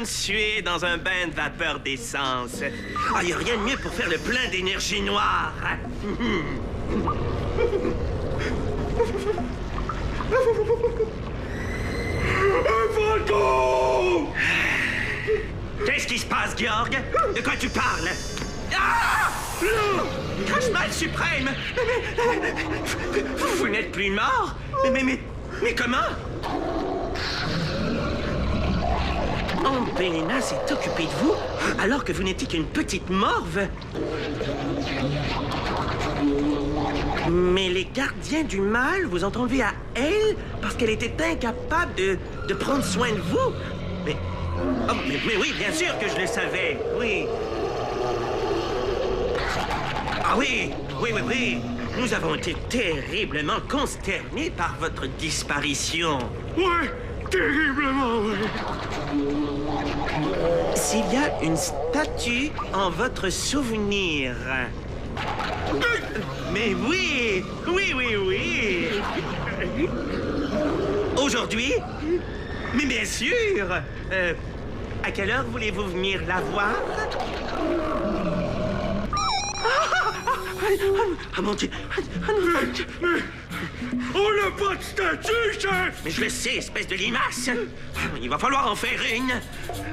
bonne suée dans un bain de vapeur d'essence. Ah, y a rien de mieux pour faire le plein d'énergie noire. Un volcan! Qu'est-ce qui se passe, Georg? De quoi tu parles? Ah! Crash-Mal suprême! Vous n'êtes plus mort? Mais comment? Belena s'est occupée de vous alors que vous n'étiez qu'une petite morve. Mais les gardiens du mal vous ont enlevé à elle parce qu'elle était incapable de prendre soin de vous. Mais oui, bien sûr que je le savais, oui. Ah oui. Nous avons été terriblement consternés par votre disparition. Ouais, terriblement, ouais. S'il y a une statue en votre souvenir. Mais oui. Aujourd'hui? Mais bien sûr. À quelle heure voulez-vous venir la voir? Ah, mon Dieu! Mais on n'a pas de statue, chef! Mais je le sais, espèce de limace! Il va falloir en faire une!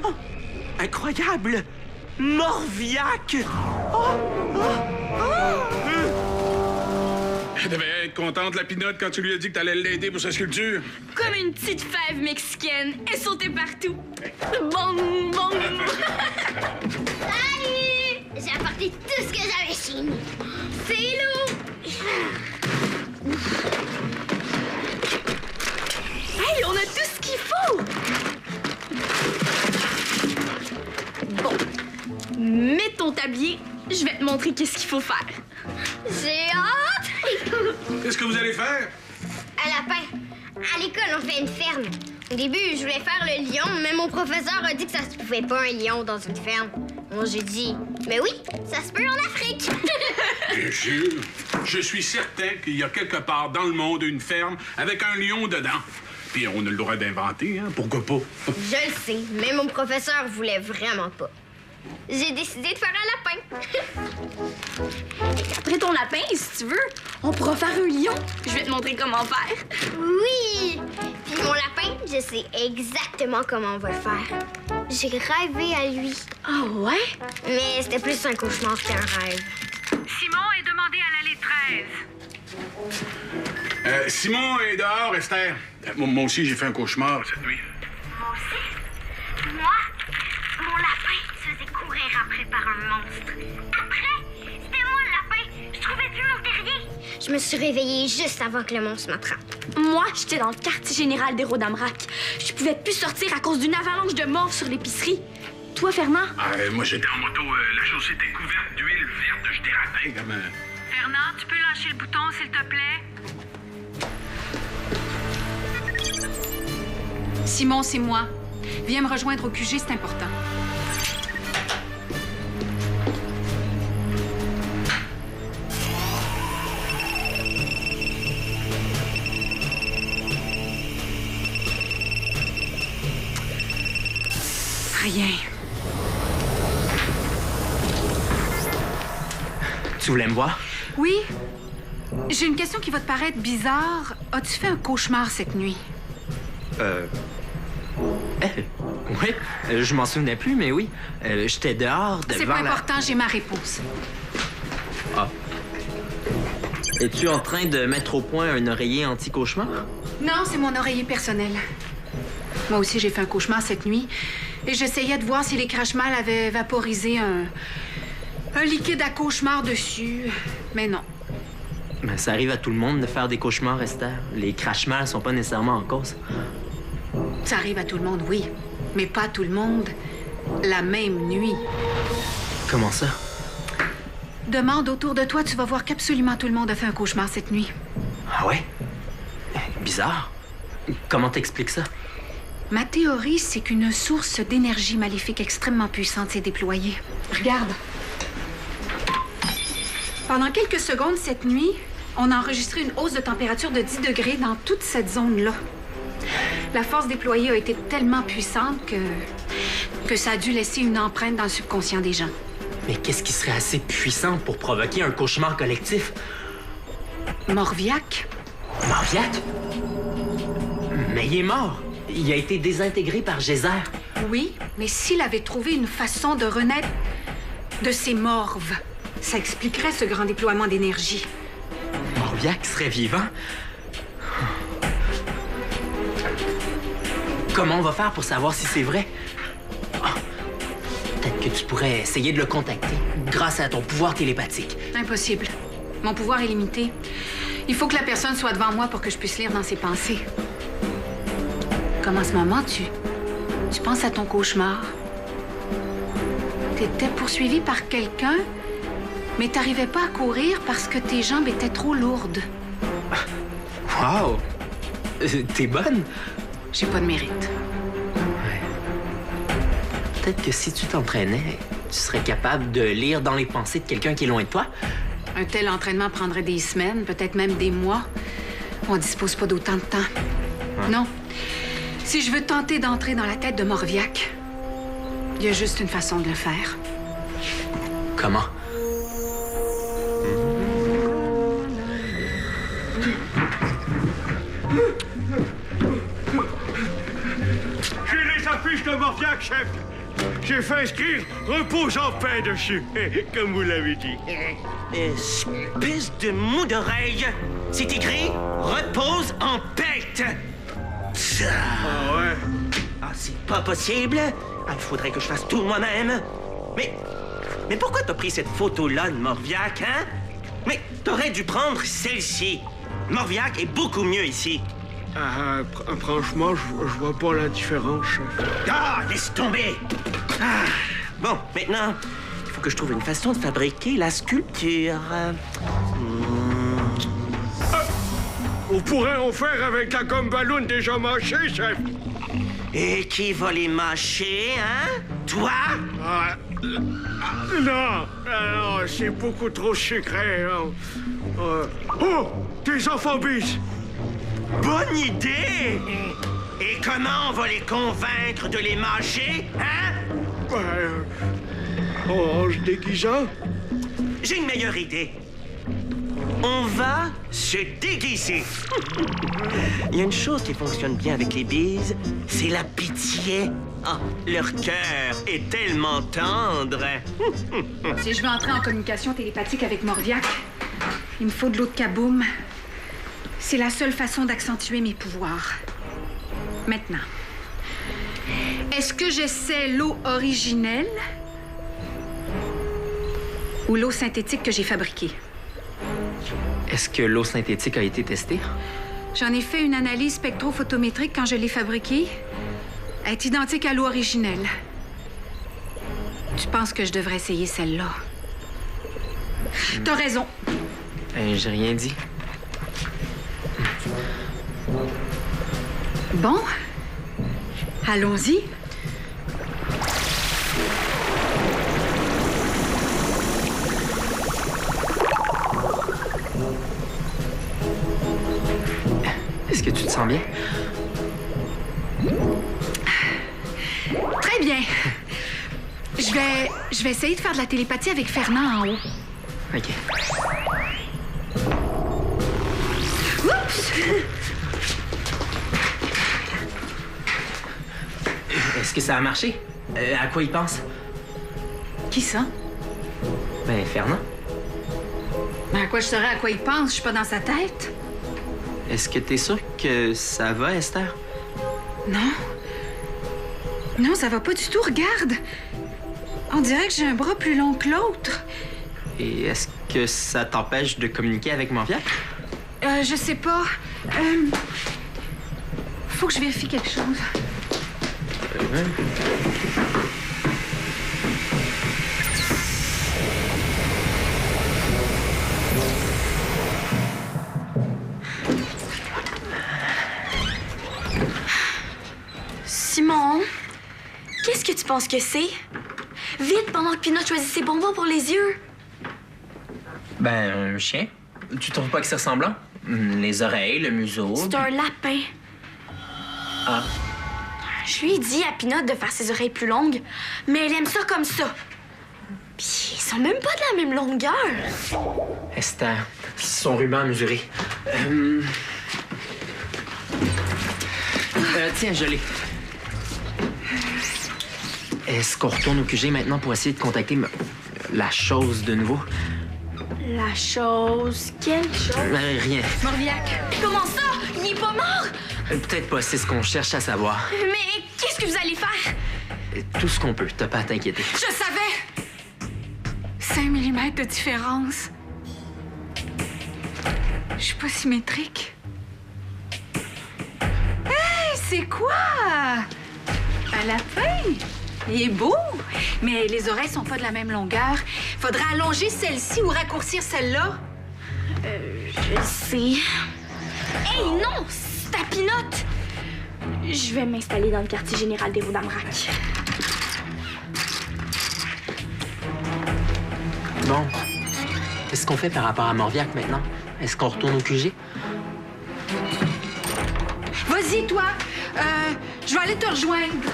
Oh, incroyable! Morviac! Elle devait être contente, la pinotte, quand tu lui as dit que t'allais l'aider pour sa sculpture. Comme une petite fève mexicaine. Elle sautait partout. Bon. Salut! J'ai apporté tout ce que j'avais chez nous. C'est lourd! Hey, on a tout ce qu'il faut! Bon. Mets ton tablier. Je vais te montrer qu'est-ce qu'il faut faire. J'ai hâte! Qu'est-ce que vous allez faire? À lapin. À l'école, on fait une ferme. Au début, je voulais faire le lion, mais mon professeur a dit que ça se pouvait pas un lion dans une ferme. Moi, j'ai dit, mais oui, ça se peut en Afrique. Bien sûr. Je suis certain qu'il y a quelque part dans le monde une ferme avec un lion dedans. Puis on a le droit d'inventer, hein? Pourquoi pas? Je le sais, mais mon professeur voulait vraiment pas. J'ai décidé de faire un lapin. Après ton lapin, si tu veux, on pourra faire un lion. Je vais te montrer comment faire. Oui! Puis mon lapin, je sais exactement comment on va le faire. J'ai rêvé à lui. Ah ouais? Mais c'était plus un cauchemar qu'un rêve. Simon est demandé à l'allée 13. Simon est dehors, Esther. Moi aussi, j'ai fait un cauchemar cette nuit. Moi aussi. Moi, mon lapin se faisait courir après par un monstre. Après, c'était moi le lapin. Je trouvais plus mon terrier. Je me suis réveillée juste avant que le monstre m'attrape. Moi, j'étais dans le quartier général des Rodamrac. Je pouvais plus sortir à cause d'une avalanche de morts sur l'épicerie. Toi, Fernand? Moi, j'étais en moto. La chaussée était couverte d'huile verte. Je dérapais comme un... Fernand, tu peux lâcher le bouton, s'il te plaît? Simon, c'est moi. Viens me rejoindre au QG, c'est important. Rien. Tu voulais me voir? Oui? J'ai une question qui va te paraître bizarre. As-tu fait un cauchemar cette nuit? Oui, je m'en souvenais plus, mais oui. J'étais dehors devant C'est pas la... important, j'ai ma réponse. Ah. Es-tu en train de mettre au point un oreiller anti-cauchemar? Non, c'est mon oreiller personnel. Moi aussi, j'ai fait un cauchemar cette nuit. Et j'essayais de voir si les crash-mal avaient vaporisé un liquide à cauchemar dessus. Mais non. Mais ça arrive à tout le monde de faire des cauchemars, Esther. Les crash-mal sont pas nécessairement en cause. Ça arrive à tout le monde, oui. Mais pas tout le monde la même nuit. Comment ça? Demande autour de toi, tu vas voir qu'absolument tout le monde a fait un cauchemar cette nuit. Ah ouais? Bizarre. Comment t'expliques ça? Ma théorie, c'est qu'une source d'énergie maléfique extrêmement puissante s'est déployée. Regarde. Pendant quelques secondes cette nuit, on a enregistré une hausse de température de 10 degrés dans toute cette zone-là. La force déployée a été tellement puissante que que ça a dû laisser une empreinte dans le subconscient des gens. Mais qu'est-ce qui serait assez puissant pour provoquer un cauchemar collectif? Morviac? Morviac? Mais il est mort. Il a été désintégré par Geyser. Oui, mais s'il avait trouvé une façon de renaître de ses morves, ça expliquerait ce grand déploiement d'énergie. Morviac serait vivant? Comment on va faire pour savoir si c'est vrai? Ah, peut-être que tu pourrais essayer de le contacter grâce à ton pouvoir télépathique. Impossible. Mon pouvoir est limité. Il faut que la personne soit devant moi pour que je puisse lire dans ses pensées. Comme en ce moment, tu penses à ton cauchemar. T'étais poursuivi par quelqu'un, mais t'arrivais pas à courir parce que tes jambes étaient trop lourdes. Wow! T'es bonne? J'ai pas de mérite. Peut-être que si tu t'entraînais, tu serais capable de lire dans les pensées de quelqu'un qui est loin de toi. Un tel entraînement prendrait des semaines, peut-être même des mois. On dispose pas d'autant de temps. Ouais. Non. Si je veux tenter d'entrer dans la tête de Morviac, il y a juste une façon de le faire. Comment? J'ai les affiches de Morviac, chef. J'ai fait inscrire « Repose en paix » dessus, comme vous l'avez dit. Espèce de mou d'oreille. C'est écrit « Repose en paix ». Ah ouais? Ah, c'est pas possible. Ah, il faudrait que je fasse tout moi-même. Mais pourquoi t'as pris cette photo-là de Morviac, hein? Mais t'aurais dû prendre celle-ci. Morviac est beaucoup mieux ici. Franchement, je vois pas la différence, chef. Ah, laisse tomber. Ah, bon, maintenant, il faut que je trouve une façon de fabriquer la sculpture. On pourrait en faire avec la gomme ballon déjà mâchée, chef. Et qui va les mâcher, hein? Toi? Non, c'est beaucoup trop sucré. Oh, des enfants bis. Bonne idée! Et comment on va les convaincre de les mâcher, hein? En se déguisant? J'ai une meilleure idée. On va se déguiser. Il y a une chose qui fonctionne bien avec les bises, c'est la pitié. Ah, leur cœur est tellement tendre. Si je veux entrer en communication télépathique avec Morviac, il me faut de l'eau de Kaboom. C'est la seule façon d'accentuer mes pouvoirs. Maintenant, est-ce que j'essaie l'eau originelle ou l'eau synthétique que j'ai fabriquée? Est-ce que l'eau synthétique a été testée? J'en ai fait une analyse spectrophotométrique quand je l'ai fabriquée. Elle est identique à l'eau originelle. Tu penses que je devrais essayer celle-là? T'as raison. J'ai rien dit. Bon, allons-y. Est-ce que tu te sens bien? Très bien. Je vais essayer de faire de la télépathie avec Fernand en haut. OK. Oups! Est-ce que ça a marché? À quoi il pense? Qui ça? Ben, Fernand. À quoi je saurais à quoi il pense? Je suis pas dans sa tête. Est-ce que t'es sûr que ça va, Esther? Non. Non, ça va pas du tout. Regarde. On dirait que j'ai un bras plus long que l'autre. Et est-ce que ça t'empêche de communiquer avec Morviac? Je sais pas. Faut que je vérifie quelque chose. Simon, qu'est-ce que tu penses que c'est? Vite, pendant que Pinot choisit ses bonbons pour les yeux. Ben, un chien. Tu trouves pas que c'est ressemblant? Les oreilles, le museau. C'est un lapin. Ah. Je lui ai dit à Pinot de faire ses oreilles plus longues, mais elle aime ça comme ça. Puis ils sont même pas de la même longueur. Esther, son ruban à mesurer. Tiens, je l'ai. Est-ce qu'on retourne au QG maintenant pour essayer de contacter la chose de nouveau? La chose... Quelle chose? Rien. Morviac. Comment ça? Il est pas mort? Peut-être pas, c'est ce qu'on cherche à savoir. Mais qu'est-ce que vous allez faire? Tout ce qu'on peut, t'as pas à t'inquiéter. Je savais! 5 mm de différence. Je suis pas symétrique. Hey, c'est quoi? Un lapin? Il est beau, mais les oreilles sont pas de la même longueur. Faudrait allonger celle-ci ou raccourcir celle-là. Je sais. Hey, non! C'est à Pinot! Je vais m'installer dans le quartier général des Rodamrac. Bon. Qu'est-ce qu'on fait par rapport à Morviac maintenant? Est-ce qu'on retourne au QG? Vas-y, toi. Je vais aller te rejoindre.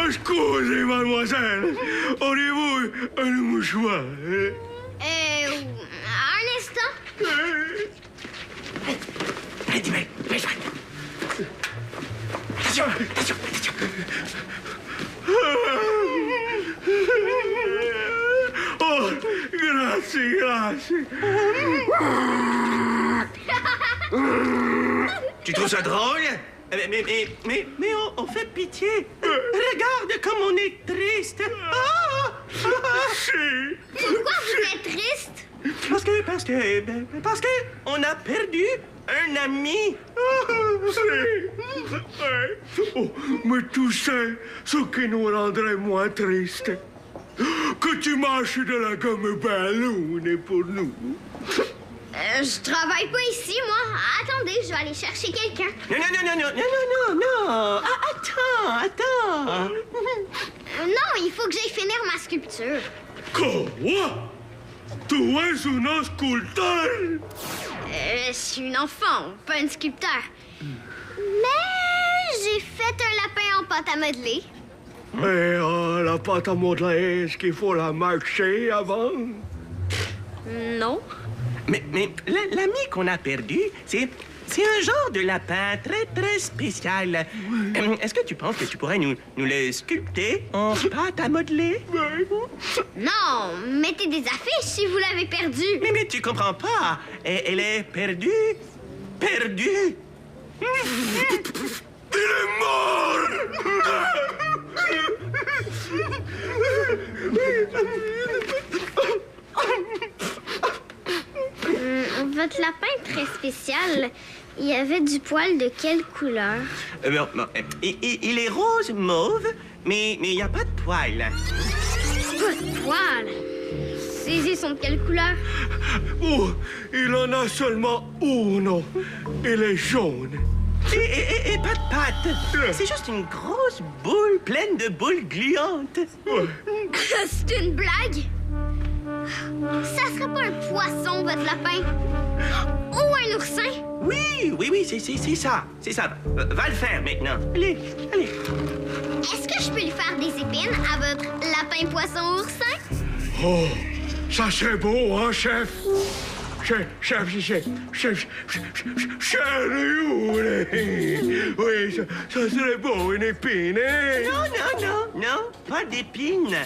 Excusez, mademoiselle. Auriez-vous un mouchoir? Un instant. Allez, dis-moi, dépêche-toi. Attention, attention, attention. Oh, grazie, grazie. Tu trouves ça drôle? Mais on fait pitié. Regarde comme on est triste. Pourquoi vous êtes triste? Parce que on a perdu un ami. Oh, mais tu sais ce qui nous rendrait moins tristes? Que tu marches de la gomme ballon pour nous. Je travaille pas ici, moi. Attendez, je vais aller chercher quelqu'un. Non. Attends. Non, il faut que j'aille finir ma sculpture. Quoi? Tu es un sculpteur? Je suis une enfant, pas un sculpteur. Mais j'ai fait un lapin en pâte à modeler. Mais la pâte à modeler, est-ce qu'il faut la mâcher avant? Non. Mais l'ami qu'on a perdu, c'est un genre de lapin très spécial. Est-ce que tu penses que tu pourrais nous le sculpter en pâte à modeler? Non, mettez des affiches si vous l'avez perdu. Mais tu comprends pas. Elle est perdue. Perdue. Il est mort! Votre lapin est très spécial. Il y avait du poil de quelle couleur? Il est rose mauve, mais il n'y a pas de poil. Pas de poil. Ses yeux sont de quelle couleur? Oh, il en a seulement uno. Il est jaune. Et pas de pattes. C'est juste une grosse boule pleine de boules gluantes. C'est une blague? Ça serait pas un poisson, votre lapin? Ou un oursin? Oui, c'est ça. C'est ça. Va le faire maintenant. Allez. Est-ce que je peux lui faire des épines à votre lapin poisson oursin? Oh, ça serait beau, hein, chef? Chef, oui, ça serait beau, une épine, hein? Non, pas d'épines.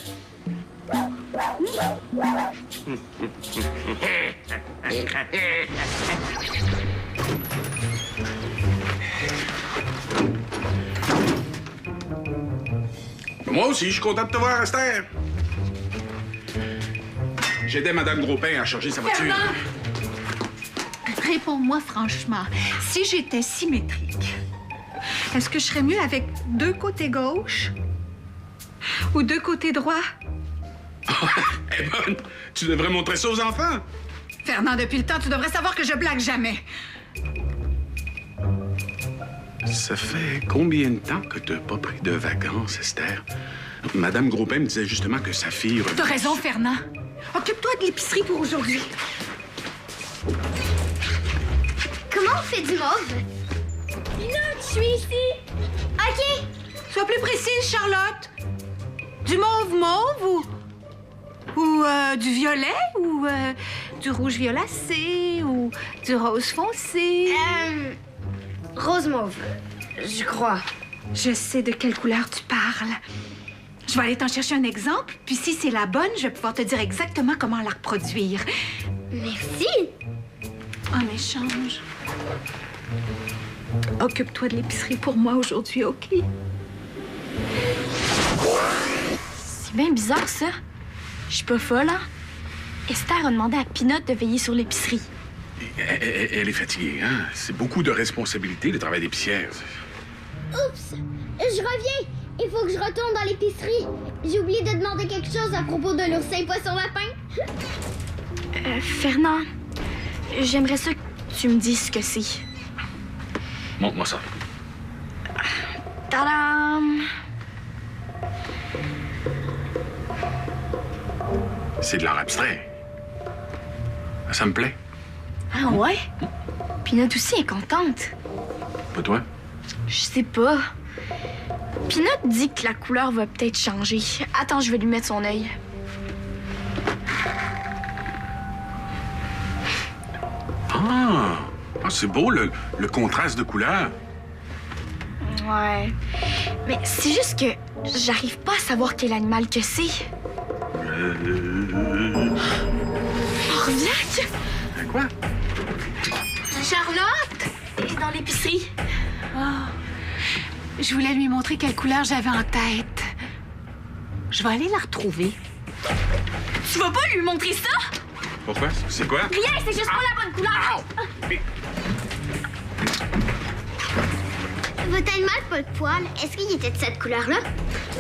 Moi aussi, je suis content de te voir, Esther. J'aidais Madame Gros-Pain à charger sa voiture. Fernand! Réponds-moi franchement. Si j'étais symétrique, est-ce que je serais mieux avec 2 côtés gauche ou 2 côtés droits? Eh bonne, tu devrais montrer ça aux enfants. Fernand, depuis le temps, tu devrais savoir que je blague jamais. Ça fait combien de temps que t'as pas pris de vacances, Esther? Madame Gros-Pain me disait justement que sa fille... T'as raison, Fernand. Occupe-toi de l'épicerie pour aujourd'hui. Comment on fait du mauve? Là, je suis ici. OK. Sois plus précise, Charlotte. Du mauve ou du violet ou du rouge violacé ou du rose foncé. Rose mauve, je crois. Je sais de quelle couleur tu parles. Je vais aller t'en chercher un exemple, puis si c'est la bonne, je vais pouvoir te dire exactement comment la reproduire. Merci. En échange, occupe-toi de l'épicerie pour moi aujourd'hui, OK? C'est bien bizarre, ça. Je suis pas folle, hein? Esther a demandé à Pinot de veiller sur l'épicerie. Elle est fatiguée, hein? C'est beaucoup de responsabilités, le travail d'épicière. Oups, je reviens. Il faut que je retourne dans l'épicerie. J'ai oublié de demander quelque chose à propos de l'oursin poisson lapin. Fernand, j'aimerais ça que tu me dises ce que c'est. Montre-moi ça. Tadam! C'est de l'art abstrait. Ça me plaît. Ah ouais? Pinot aussi est contente. Pas toi? Je sais pas. Pinot dit que la couleur va peut-être changer. Attends, je vais lui mettre son œil. Ah, c'est beau, le contraste de couleurs. Ouais. Mais c'est juste que j'arrive pas à savoir quel animal que c'est. Orviac! Quoi? Charlotte! Elle est dans l'épicerie. Je voulais lui montrer quelle couleur j'avais en tête. Je vais aller la retrouver. Tu vas pas lui montrer ça? Pourquoi? C'est quoi? Rien, c'est juste pas la bonne couleur. Votre animal pas de poils, est-ce qu'il était de cette couleur-là?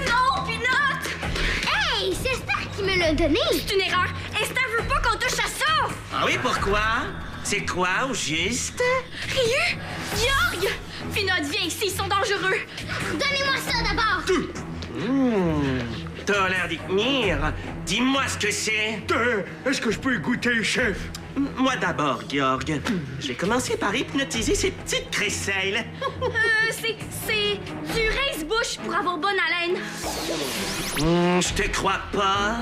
Non, Pinot! Hey, c'est Esther qui me l'a donné. C'est une erreur. Esther veut pas qu'on touche à ça. Ah oui, pourquoi? C'est quoi, au juste? Ryu! Georg! Pinot, viens ici, ils sont dangereux. Donnez-moi ça d'abord. T'as l'air d'y tenir. Dis-moi ce que c'est. Est-ce que je peux y goûter, chef? Moi d'abord, Georg. Je vais commencer par hypnotiser ces petites crécelles. C'est du rince-bouche pour avoir bonne haleine. Je te crois pas.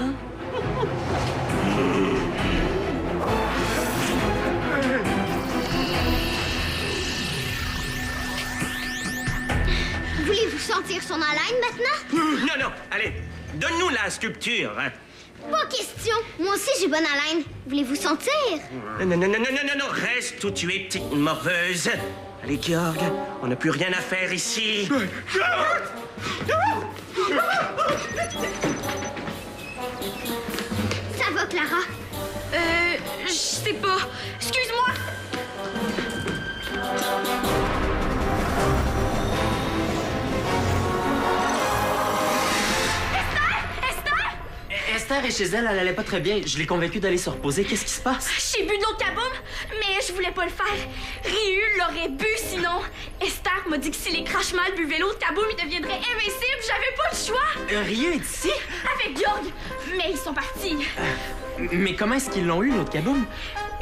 Voulez-vous sentir son haleine maintenant? Non, allez, donne-nous la sculpture. Pas question. Moi aussi, j'ai bonne haleine. Voulez-vous sentir? Non, reste où tu es, petite morveuse. Allez, Georg, on n'a plus rien à faire ici. Ça va, Clara? Je sais pas. Excuse-moi. Esther est chez elle, elle allait pas très bien. Je l'ai convaincue d'aller se reposer. Qu'est-ce qui se passe? J'ai bu de l'eau de kaboom, mais je voulais pas le faire. Ryu l'aurait bu sinon. Esther m'a dit que si les crash-mal buvaient l'eau de kaboom, ils deviendraient invincibles. J'avais pas le choix. Ryu est ici? Avec Georg. Mais ils sont partis. Mais comment est-ce qu'ils l'ont eu, l'autre kaboom?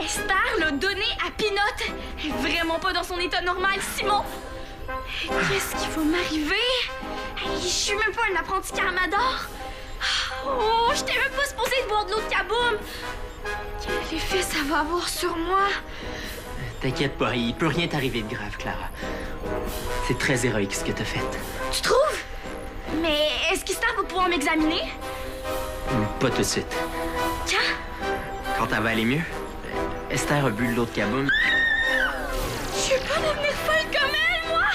Esther l'a donné à Pinot. Elle est vraiment pas dans son état normal, Simon. Qu'est-ce qui va m'arriver? Je suis même pas un apprenti Carmador. Oh, j'étais même pas supposée de boire de l'eau de kaboom. Quel effet ça va avoir sur moi? T'inquiète pas, il peut rien t'arriver de grave, Clara. C'est très héroïque ce que t'as fait. Tu trouves? Mais est-ce qu'Esther va pouvoir m'examiner? Pas tout de suite. Quand? Quand elle va aller mieux, Esther a bu de l'eau de kaboom. Je vais pas devenir folle comme elle, moi!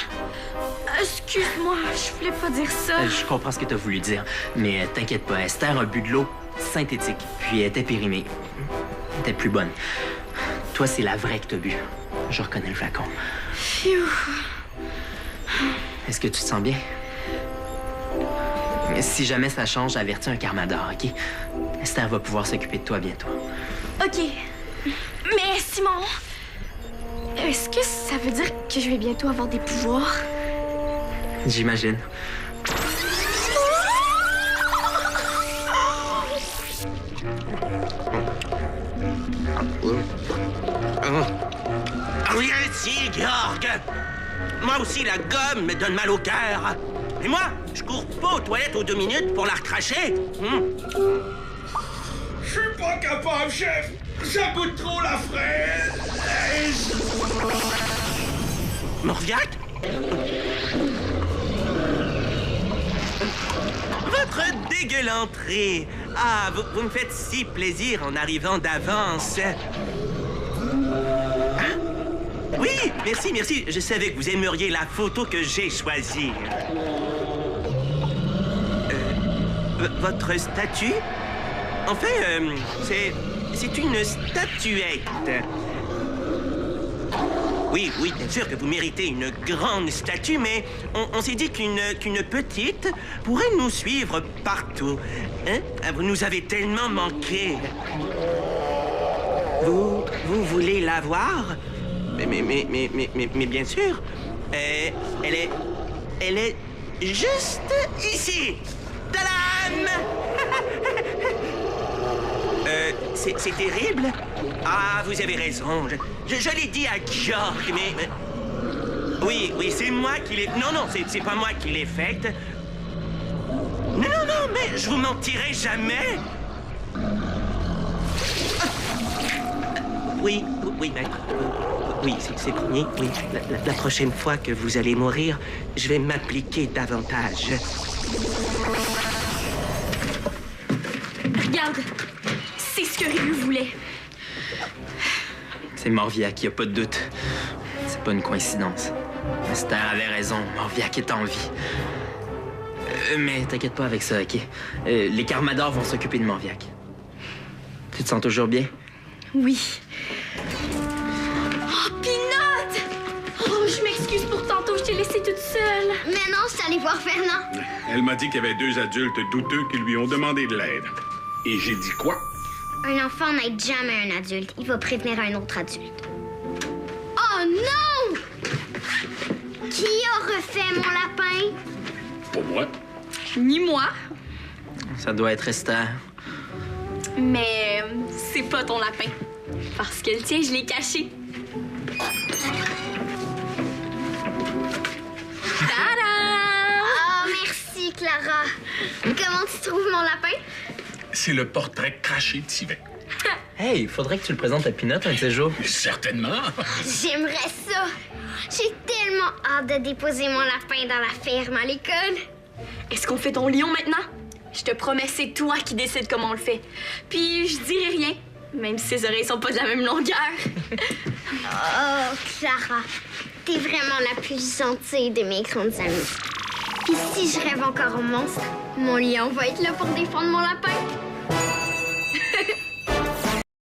Excuse-moi, je voulais pas dire ça. Je comprends ce que t'as voulu dire, mais t'inquiète pas, Esther a bu de l'eau synthétique, puis elle était périmée. Elle était plus bonne. Toi, c'est la vraie que t'as bu. Je reconnais le flacon. Phew. Est-ce que tu te sens bien? Mais si jamais ça change, avertis un Carmador, OK? Esther va pouvoir s'occuper de toi bientôt. OK. Mais Simon, est-ce que ça veut dire que je vais bientôt avoir des pouvoirs? J'imagine. aussi, Georg. Moi aussi, la gomme me donne mal au cœur. Et moi, je cours pas aux toilettes aux 2 minutes pour la recracher. Je suis pas capable, chef. Ça goûte trop la fraise. Morviac? Votre dégueulanterie. Ah, vous me faites si plaisir en arrivant d'avance. Hein? Oui, merci, merci. Je savais que vous aimeriez la photo que j'ai choisie. Votre statue? En fait, c'est une statuette. Oui, bien sûr que vous méritez une grande statue, mais on s'est dit qu'une petite pourrait nous suivre partout. Hein? Vous nous avez tellement manqué. Vous voulez la voir? Mais bien sûr. Elle est juste ici. Tadam! C'est terrible? Ah, vous avez raison. Je l'ai dit à Georg, mais... Oui, c'est moi qui l'ai... Non, c'est pas moi qui l'ai faite. Non, mais je vous mentirai jamais. Oui, maître. Oui, c'est promis. Oui, la prochaine fois que vous allez mourir, je vais m'appliquer davantage. Regarde, c'est ce que Ryu voulait. C'est Morviac, y a pas de doute. C'est pas une coïncidence. Esther avait raison, Morviac est en vie. Mais t'inquiète pas avec ça, OK? Les Carmadors vont s'occuper de Morviac. Tu te sens toujours bien? Oui. Oh, Peanut! Oh, je m'excuse pour tantôt, je t'ai laissée toute seule. Mais non, je suis allée voir Fernand. Elle m'a dit qu'il y avait 2 adultes douteux qui lui ont demandé de l'aide. Et j'ai dit quoi? Un enfant n'aide jamais un adulte. Il va prévenir un autre adulte. Oh non! Qui a refait mon lapin? Pour moi. Ni moi. Ça doit être Esther. Mais c'est pas ton lapin. Parce que le tien, je l'ai caché. Tadam! Oh, merci, Clara. Comment tu trouves mon lapin? C'est le portrait craché de Sylvain. Hey, faudrait que tu le présentes à Pinot un de ces jours. Certainement. J'aimerais ça. J'ai tellement hâte de déposer mon lapin dans la ferme à l'école. Est-ce qu'on fait ton lion maintenant? Je te promets, c'est toi qui décides comment on le fait. Puis je dirai rien, même si ses oreilles sont pas de la même longueur. Oh, Clara, t'es vraiment la plus gentille de mes grandes amies. Puis si je rêve encore au monstre, mon lion va être là pour défendre mon lapin.